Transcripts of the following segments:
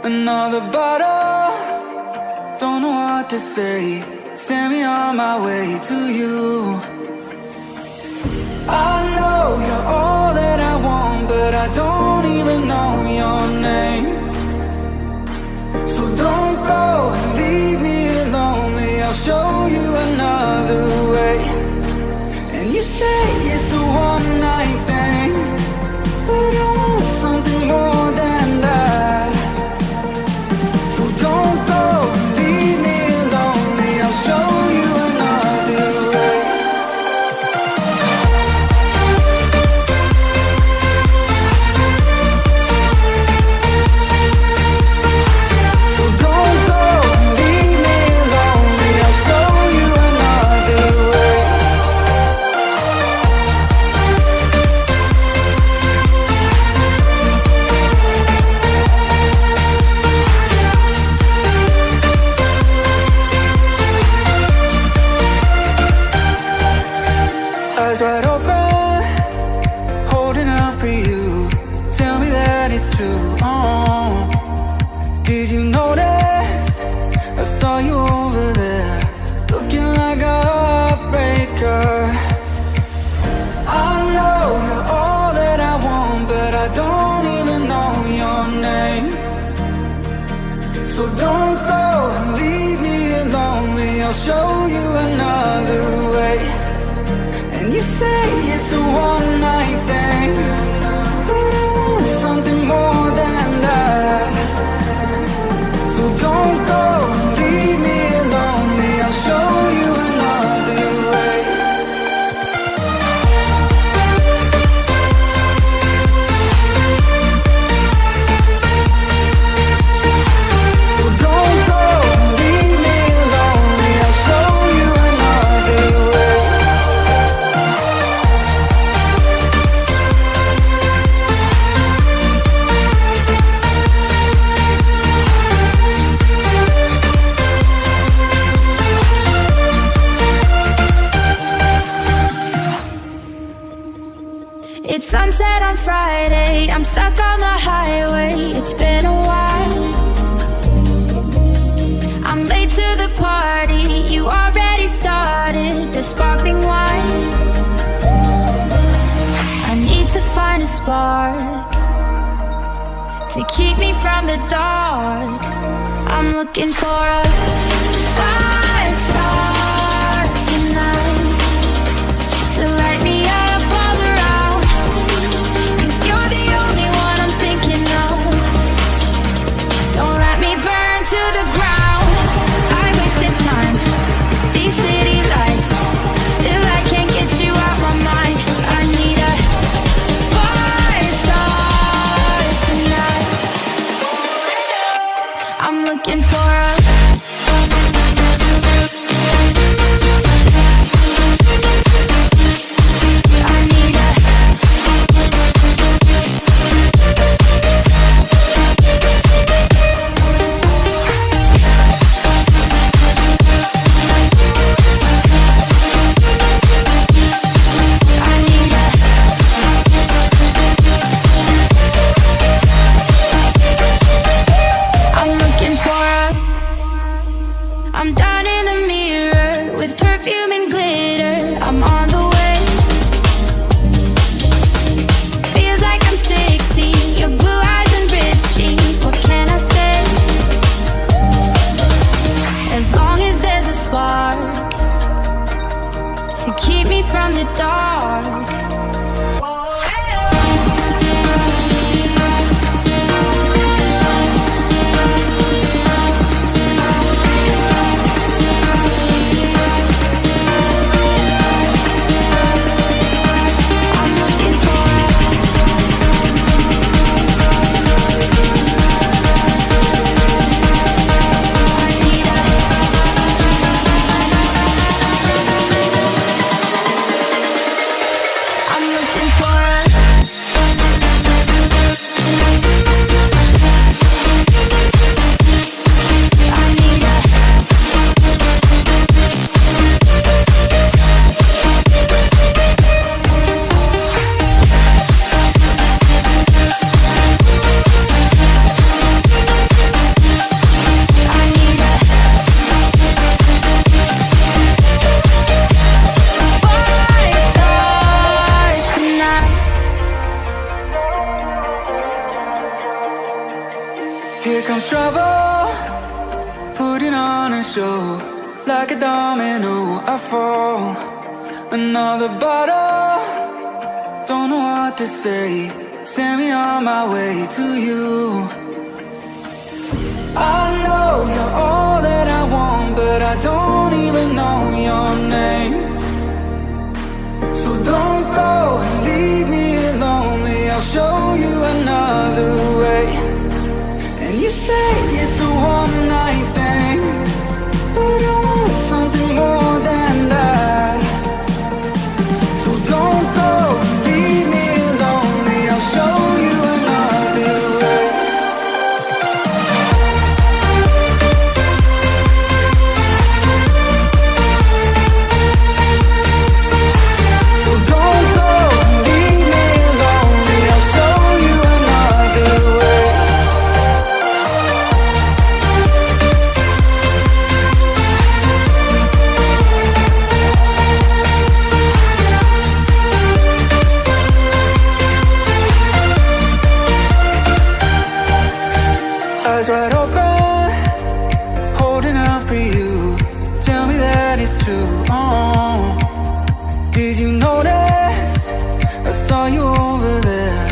Another bottle, don't know what to say. Send me on my way to you. I know you're all that I want, but I don't even know your name. So don't go and leave me lonely. I'll show you another way. And you say it's a one-night thing, but I want something more than that. So don't go and leave me lonely. I'll show you another way. So don't go and leave me lonely. I'll show you another way. Eyes wide open, holding out for you. Tell me that it's true. Oh, did you notice? I saw you over there, looking like a heartbreaker. I know you're all that I want, but I don't even know your name. So don't go and leave me lonely. I'll show you another way. And you say it's a one-night thing, but I want something more than that. So don't go and leave me lonely. I'll show you another way. So don't go and leave me lonely. I'll show you another way. It's sunset on Friday, I'm stuck on the highway. It's been a while. I'm late to the party, you already started the sparkling wine. I need to find a spark to keep me from the dark. I'm looking for a fire start tonight to light me up all around. 'Cause you're the only one I'm thinking of. Don't let me burn to the ground. I wasted time, these city lights, still I can't get you out my mind. I need a fire start tonight. I'm looking for a I'm down in the mirror with perfume and glitter. I'm on the way. Feels like I'm 60, your blue eyes and ripped jeans. What can I say? As long as there's a spark to keep me from the dark. Here comes trouble, putting on a show. Like a domino, I fall. Another bottle, don't know what to say. Send me on my way to you. I know you're all that I want, but I don't even know your name. So don't go and leave me lonely. I'll show you another way. And you say it's a one-night thing, but I want something more than that. So don't go and leave me lonely. I'll show you another way. So don't go and leave me lonely. I'll show you another way. Eyes wide open, holding out for you. Tell me that it's true. Oh, did you notice? I saw you over there,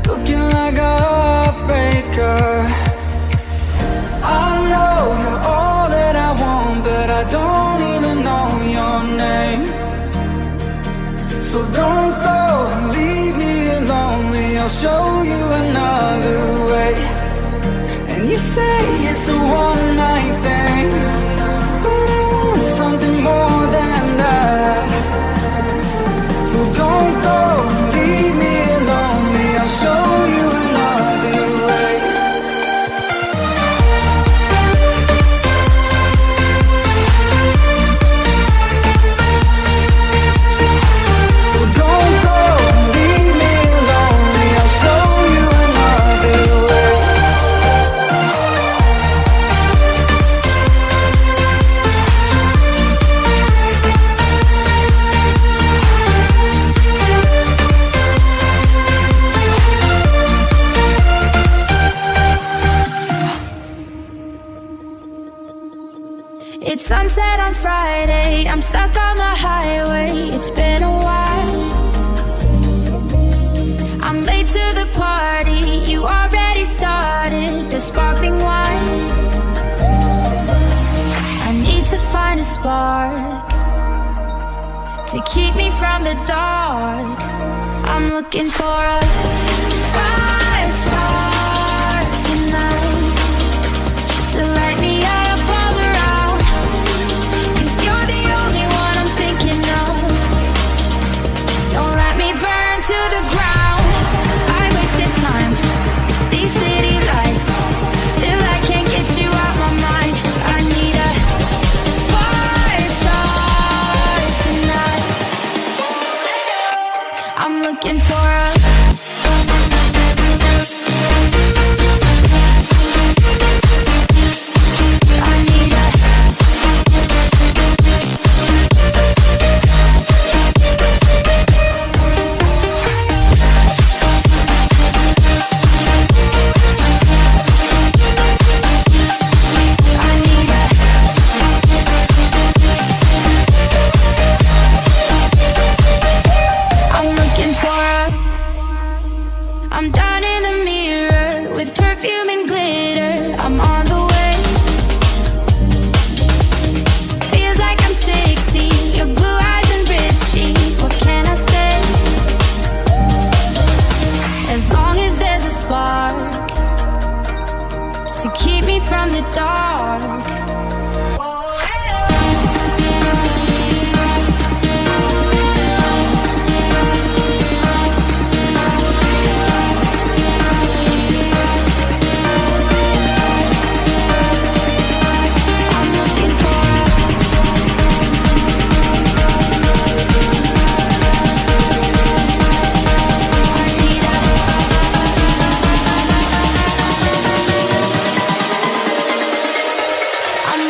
looking like a heartbreaker. I know you're all that I want, but I don't even know your name. So don't go and leave me lonely. I'll show you another way. And you say it's a one-night thing, but I want something more than that. So don't go and leave me lonely. I'll show you another way. So don't go and leave me lonely. I'll show you another way. It's sunset on Friday, I'm stuck on the highway. It's been a while. I'm late to the party, you already started the sparkling wine. I need to find a spark to keep me from the dark. I'm looking for a fire start tonight to light me up all around. 'Cause you're the only one I'm thinking of. Don't let me burn to the ground. I wasted time, these city lights, still I can't get you out my mind. I need a fire start tonight. I'm looking for a I'm down in the mirror with perfume and glitter. I'm on the way. Feels like I'm 16. Your blue eyes and ripped jeans. What can I say? As long as there's a spark to keep me from the dark. I'm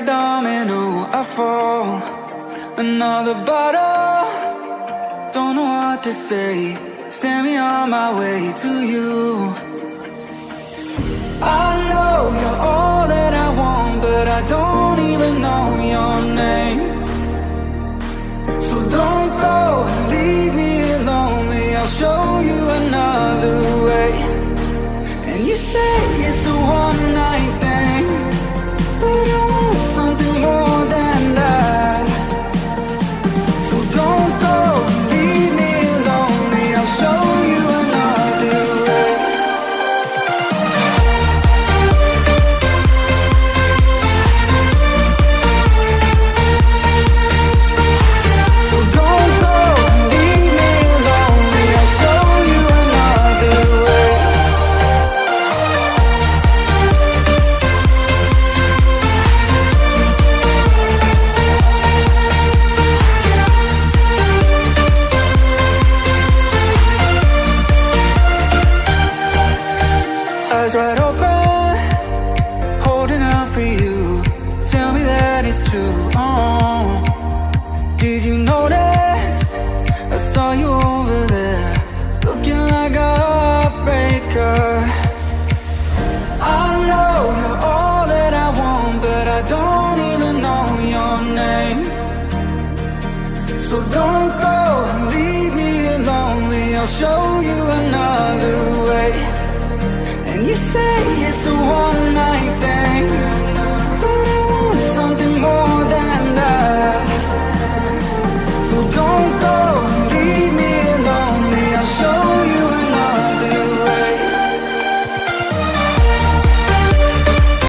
domino, I fall. Another bottle, don't know what to say. Send me on my way to you. I know you're all that I want, but I don't even know your name. So don't go and leave me lonely, I'll show you another way. And you say it's a one-night thing, but I want something more than that. So don't go and leave me lonely, I'll show you another way. So don't go and leave me lonely, I'll show you another way. Eyes wide open, holding out for you. Tell me that it's true. Oh, did you notice? I saw you over there, looking like a heartbreaker. I know you're all that I want, but I don't even know your name. So don't go and leave me lonely, I'll show you another way. And you say it's a one-night thing,